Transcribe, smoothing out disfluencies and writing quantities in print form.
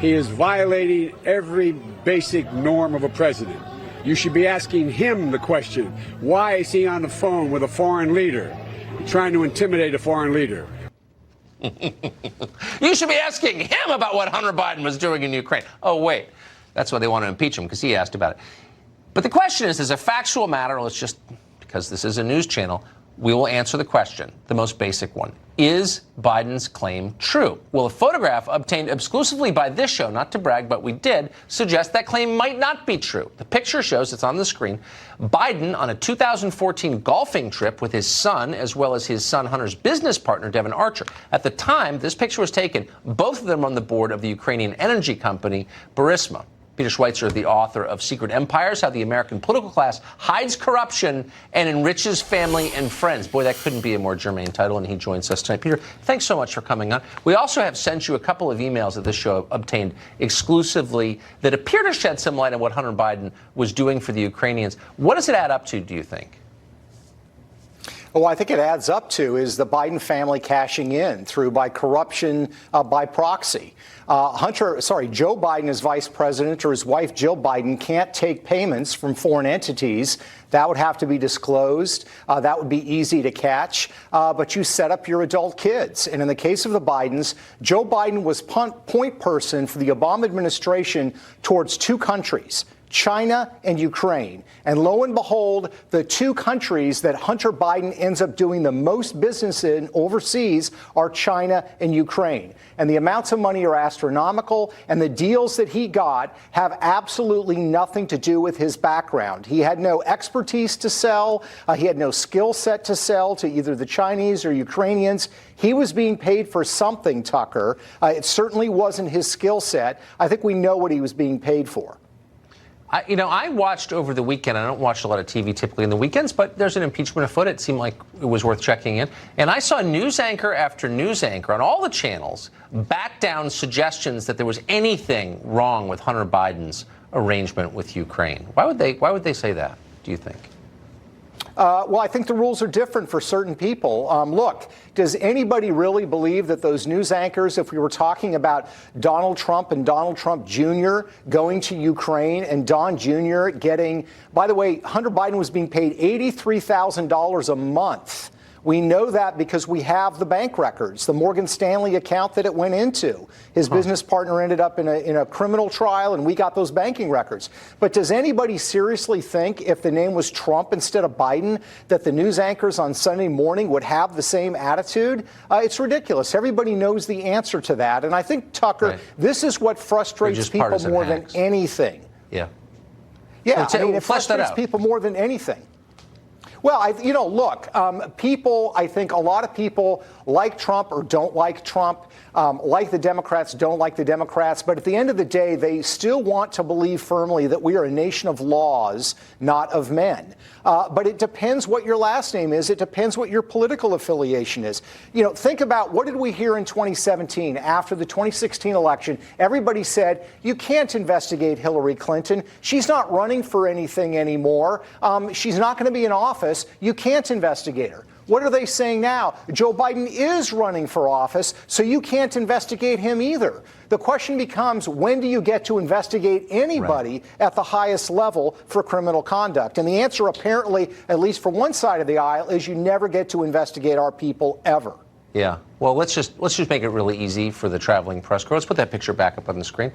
He is violating every basic norm of a president. You should be asking him the question, why is he on the phone with a foreign leader, trying to intimidate a foreign leader? You should be asking him about what Hunter Biden was doing in Ukraine. Oh, wait. That's why they want to impeach him, because he asked about it. But the question is a factual matter. Let's just, because this is a news channel, we will answer the question, the most basic one. Is Biden's claim true? Well, a photograph obtained exclusively by this show, not to brag, but we did, suggests that claim might not be true. The picture shows, it's on the screen, Biden on a 2014 golfing trip with his son, as well as his son Hunter's business partner, Devin Archer. At the time this picture was taken, both of them on the board of the Ukrainian energy company, Burisma. Peter Schweitzer, the author of Secret Empires, How the American Political Class Hides Corruption and Enriches Family and Friends. Boy, that couldn't be a more germane title, and he joins us tonight. Peter, thanks so much for coming on. We also have sent you a couple of emails that this show obtained exclusively that appear to shed some light on what Hunter Biden was doing for the Ukrainians. What does it add up to, do you think? Well, I think it adds up to is the Biden family cashing in by corruption by proxy. Joe Biden as vice president or his wife Jill Biden can't take payments from foreign entities. That would have to be disclosed. That would be easy to catch. But you set up your adult kids. And in the case of the Bidens, Joe Biden was point person for the Obama administration towards two countries, China and Ukraine. And lo and behold, the two countries that Hunter Biden ends up doing the most business in overseas are China and Ukraine. And the amounts of money are astronomical, and the deals that he got have absolutely nothing to do with his background. He had no expertise to sell. He had no skill set to sell to either the Chinese or Ukrainians. He was being paid for something, Tucker. It certainly wasn't his skill set. I think we know what he was being paid for. I watched over the weekend. I don't watch a lot of TV typically in the weekends, but there's an impeachment afoot. It seemed like it was worth checking in. And I saw news anchor after news anchor on all the channels bat down suggestions that there was anything wrong with Hunter Biden's arrangement with Ukraine. Why would they say that, do you think? Well, I think the rules are different for certain people. Look, does anybody really believe that those news anchors, if we were talking about Donald Trump and Donald Trump Jr. going to Ukraine and Don Jr. getting, by the way, Hunter Biden was being paid $83,000 a month. We know that because we have the bank records, the Morgan Stanley account that it went into. His business partner ended up in a criminal trial, and we got those banking records. But does anybody seriously think if the name was Trump instead of Biden, that the news anchors on Sunday morning would have the same attitude? It's ridiculous. Everybody knows the answer to that. And I think, Tucker, this is what frustrates people more than anything. Yeah. Yeah, I mean, it frustrates people more than anything. Well, people, I think a lot of people like Trump or don't like Trump, like the Democrats, don't like the Democrats. But at the end of the day, they still want to believe firmly that we are a nation of laws, not of men. But it depends what your last name is. It depends what your political affiliation is. Think about what did we hear in 2017 after the 2016 election? Everybody said, you can't investigate Hillary Clinton. She's not running for anything anymore. She's not going to be in office. You can't investigate her. What are they saying now? Joe Biden is running for office, so you can't investigate him either. The question becomes, when do you get to investigate anybody at the highest level for criminal conduct? And the answer, apparently, at least for one side of the aisle, is you never get to investigate our people ever. Yeah. Well, let's just make it really easy for the traveling press corps. Let's put that picture back up on the screen.